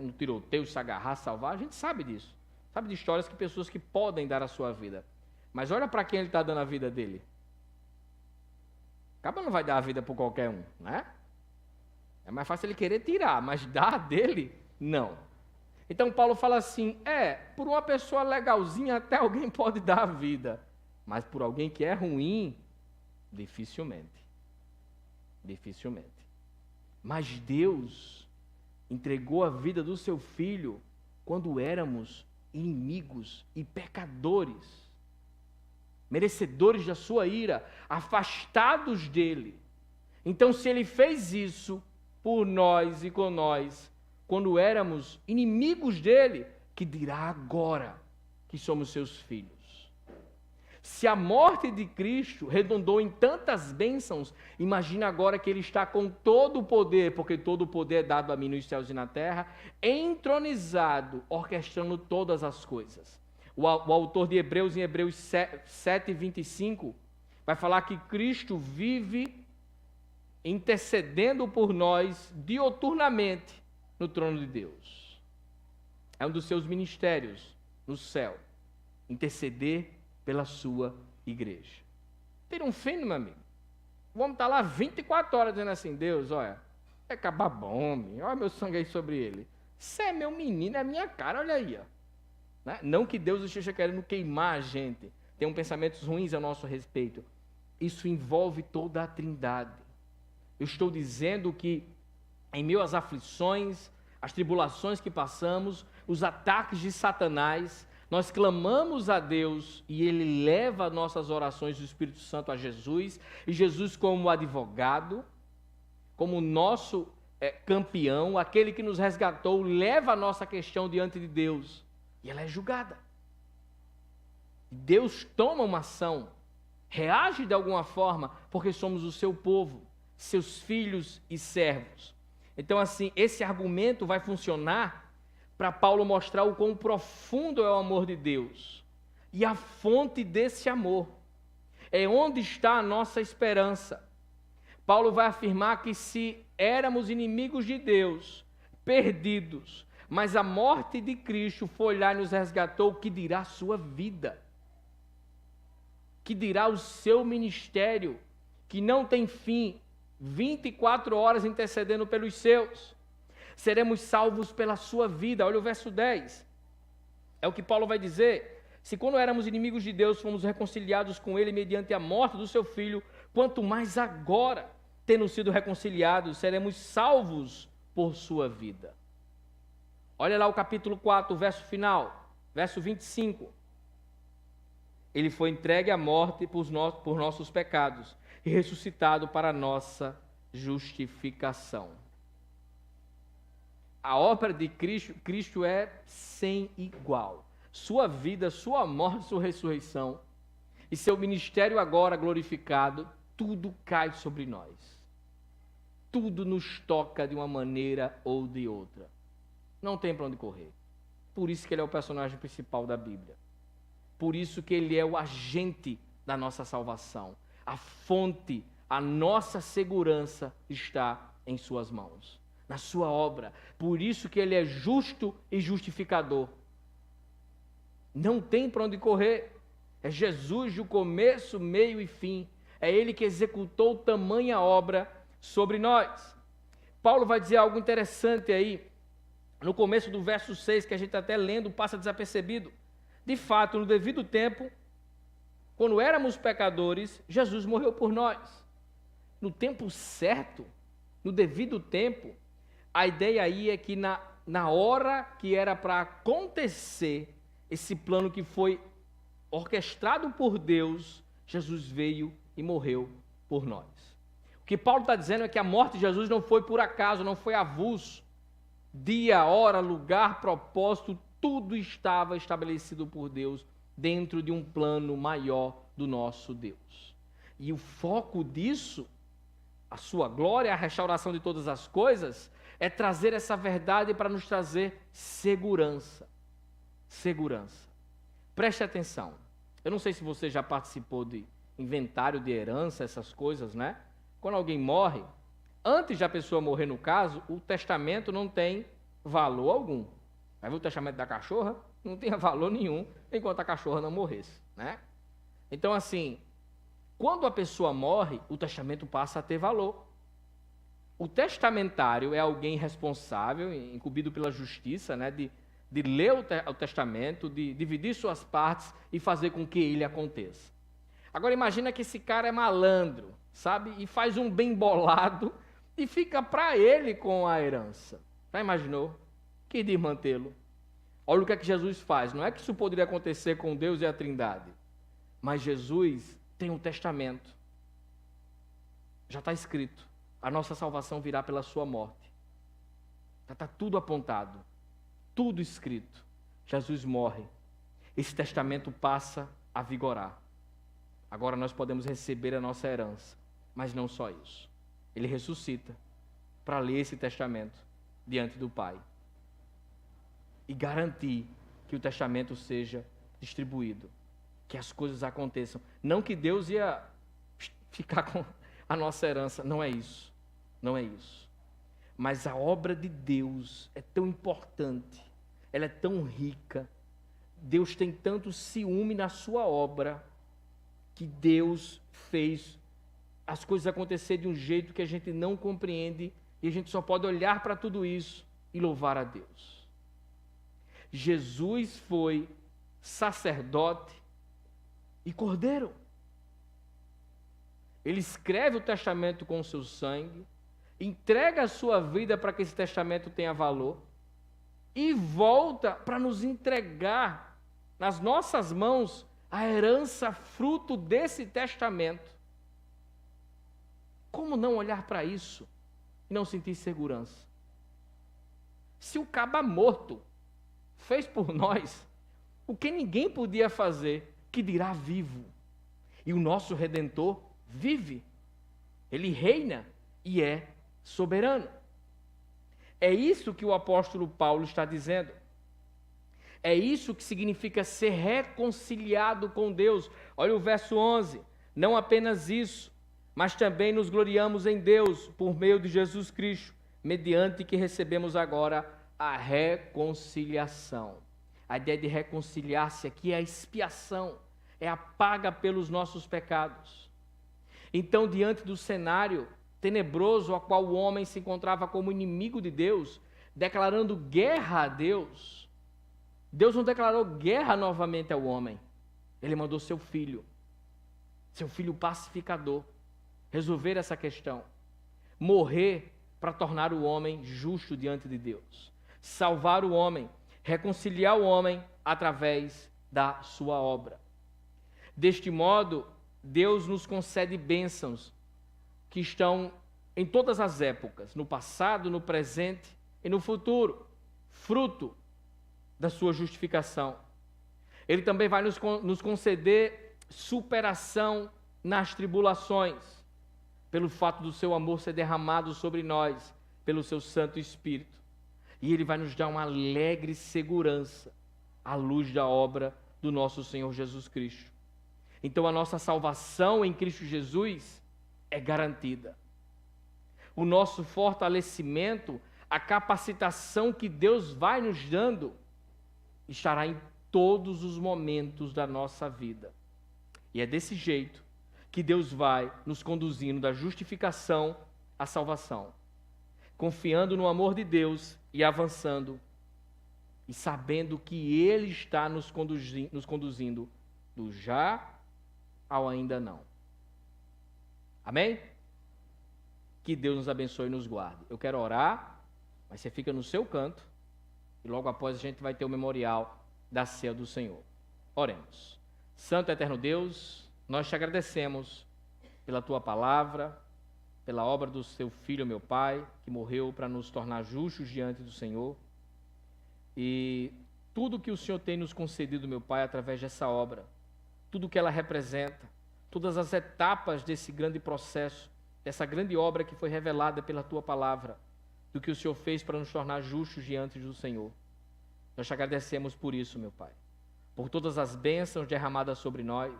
No tiroteio, se agarrar, salvar, a gente sabe disso. Sabe de histórias que pessoas que podem dar a sua vida. Mas olha para quem ele está dando a vida dele. Acaba não vai dar a vida por qualquer um, né? É mais fácil ele querer tirar, mas dar a dele, não. Então Paulo fala assim, por uma pessoa legalzinha até alguém pode dar a vida, mas por alguém que é ruim, dificilmente. Dificilmente. Mas Deus entregou a vida do seu Filho quando éramos inimigos e pecadores, merecedores da sua ira, afastados dele. Então, se ele fez isso por nós e com nós, quando éramos inimigos dele, que dirá agora que somos seus filhos? Se a morte de Cristo redundou em tantas bênçãos, imagina agora que Ele está com todo o poder, porque todo o poder é dado a mim nos céus e na terra, entronizado, orquestrando todas as coisas. O autor de Hebreus, em Hebreus 7, 25, vai falar que Cristo vive intercedendo por nós dioturnamente no trono de Deus. É um dos seus ministérios no céu, interceder pela sua igreja. Tem um fim, meu amigo. Vamos estar lá 24 horas dizendo assim, Deus, olha, vai acabar bom, olha meu sangue aí sobre ele. Você é meu menino, é minha cara, olha aí. Né? Não que Deus esteja querendo queimar a gente, tem pensamentos ruins a nosso respeito. Isso envolve toda a Trindade. Eu estou dizendo que em meio às aflições, as tribulações que passamos, os ataques de Satanás, nós clamamos a Deus e Ele leva nossas orações do Espírito Santo a Jesus, e Jesus como advogado, como nosso campeão, aquele que nos resgatou, leva a nossa questão diante de Deus e ela é julgada. Deus toma uma ação, reage de alguma forma, porque somos o seu povo, seus filhos e servos. Então, assim, esse argumento vai funcionar para Paulo mostrar o quão profundo é o amor de Deus e a fonte desse amor. É onde está a nossa esperança. Paulo vai afirmar que se éramos inimigos de Deus, perdidos, mas a morte de Cristo foi lá e nos resgatou, que dirá a sua vida? Que dirá o seu ministério, que não tem fim, 24 horas intercedendo pelos seus? Seremos salvos pela sua vida. Olha o verso 10. É o que Paulo vai dizer. Se quando éramos inimigos de Deus, fomos reconciliados com Ele mediante a morte do seu Filho, quanto mais agora, tendo sido reconciliados, seremos salvos por sua vida. Olha lá o capítulo 4, o verso final, verso 25. Ele foi entregue à morte por nossos pecados e ressuscitado para a nossa justificação. A obra de Cristo é sem igual. Sua vida, sua morte, sua ressurreição e seu ministério agora glorificado, tudo cai sobre nós. Tudo nos toca de uma maneira ou de outra. Não tem para onde correr. Por isso que ele é o personagem principal da Bíblia. Por isso que ele é o agente da nossa salvação. A fonte, a nossa segurança está em suas mãos, na sua obra. Por isso que ele é justo e justificador. Não tem para onde correr. É Jesus do começo, meio e fim. É ele que executou tamanha obra sobre nós. Paulo vai dizer algo interessante aí, no começo do verso 6, que a gente está até lendo, passa desapercebido. De fato, no devido tempo, quando éramos pecadores, Jesus morreu por nós. No tempo certo, no devido tempo, a ideia aí é que na hora que era para acontecer esse plano que foi orquestrado por Deus, Jesus veio e morreu por nós. O que Paulo está dizendo é que a morte de Jesus não foi por acaso, não foi avulso. Dia, hora, lugar, propósito, tudo estava estabelecido por Deus dentro de um plano maior do nosso Deus. E o foco disso, a sua glória, a restauração de todas as coisas, é trazer essa verdade para nos trazer segurança. Segurança. Preste atenção. Eu não sei se você já participou de inventário de herança, essas coisas, né? Quando alguém morre, antes da pessoa morrer, no caso, o testamento não tem valor algum. Vai ver o testamento da cachorra? Não tinha valor nenhum enquanto a cachorra não morresse, né? Então, assim, quando a pessoa morre, o testamento passa a ter valor. O testamentário é alguém responsável, incumbido pela justiça, né, de ler o testamento, de dividir suas partes e fazer com que ele aconteça. Agora, imagina que esse cara é malandro, sabe? E faz um bem bolado e fica para ele com a herança. Já imaginou? Que de mantê-lo. Olha o que é que Jesus faz. Não é que isso poderia acontecer com Deus e a Trindade, mas Jesus tem um testamento. Já está escrito. A nossa salvação virá pela sua morte. Já está tudo apontado. Tudo escrito. Jesus morre. Esse testamento passa a vigorar. Agora nós podemos receber a nossa herança. Mas não só isso. Ele ressuscita para ler esse testamento diante do Pai e garantir que o testamento seja distribuído, que as coisas aconteçam. Não que Deus ia ficar com a nossa herança, não é isso. Não é isso. Mas a obra de Deus é tão importante, ela é tão rica, Deus tem tanto ciúme na sua obra, que Deus fez as coisas acontecer de um jeito que a gente não compreende, e a gente só pode olhar para tudo isso e louvar a Deus. Jesus foi sacerdote e cordeiro. Ele escreve o testamento com o seu sangue, entrega a sua vida para que esse testamento tenha valor e volta para nos entregar nas nossas mãos a herança fruto desse testamento. Como não olhar para isso e não sentir segurança? Se o caba morto fez por nós o que ninguém podia fazer, que dirá vivo? E o nosso Redentor vive, ele reina e é soberano. É isso que o apóstolo Paulo está dizendo. É isso que significa ser reconciliado com Deus. Olha o verso 11. Não apenas isso, mas também nos gloriamos em Deus por meio de Jesus Cristo, mediante que recebemos agora a reconciliação. A ideia de reconciliar-se aqui é a expiação, é a paga pelos nossos pecados. Então, diante do cenário tenebroso a qual o homem se encontrava como inimigo de Deus, declarando guerra a Deus, Deus não declarou guerra novamente ao homem. Ele mandou seu filho pacificador, resolver essa questão, morrer para tornar o homem justo diante de Deus, salvar o homem, reconciliar o homem através da sua obra. Deste modo, Deus nos concede bênçãos que estão em todas as épocas, no passado, no presente e no futuro, fruto da sua justificação. Ele também vai nos conceder superação nas tribulações, pelo fato do seu amor ser derramado sobre nós, pelo seu Santo Espírito. E ele vai nos dar uma alegre segurança à luz da obra do nosso Senhor Jesus Cristo. Então a nossa salvação em Cristo Jesus é garantida. O nosso fortalecimento, a capacitação que Deus vai nos dando, estará em todos os momentos da nossa vida. E é desse jeito que Deus vai nos conduzindo da justificação à salvação, confiando no amor de Deus e avançando, e sabendo que Ele está nos conduzindo do já ao ainda não. Amém? Que Deus nos abençoe e nos guarde. Eu quero orar, mas você fica no seu canto, e logo após a gente vai ter o memorial da ceia do Senhor. Oremos. Santo e eterno Deus, nós te agradecemos pela tua palavra, pela obra do seu Filho, meu Pai, que morreu para nos tornar justos diante do Senhor. E tudo que o Senhor tem nos concedido, meu Pai, através dessa obra, tudo que ela representa, todas as etapas desse grande processo, dessa grande obra que foi revelada pela tua palavra, do que o Senhor fez para nos tornar justos diante do Senhor. Nós te agradecemos por isso, meu Pai, por todas as bênçãos derramadas sobre nós,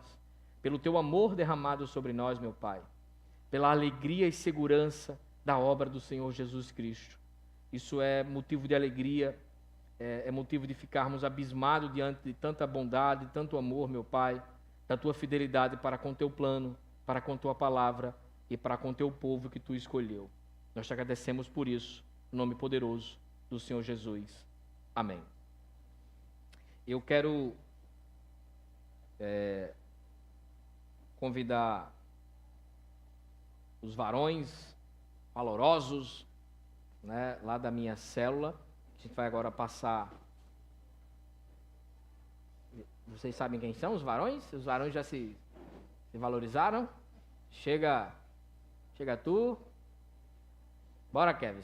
pelo teu amor derramado sobre nós, meu Pai, pela alegria e segurança da obra do Senhor Jesus Cristo. Isso é motivo de alegria, é motivo de ficarmos abismados diante de tanta bondade, tanto amor, meu Pai, da tua fidelidade para com teu plano, para com tua palavra e para com teu povo que tu escolheu. Nós te agradecemos por isso, no nome poderoso do Senhor Jesus. Amém. Eu quero convidar os varões valorosos, né, lá da minha célula. A gente vai agora passar. Vocês sabem quem são os varões? Os varões já se valorizaram? Chega tu. Bora, Kevin.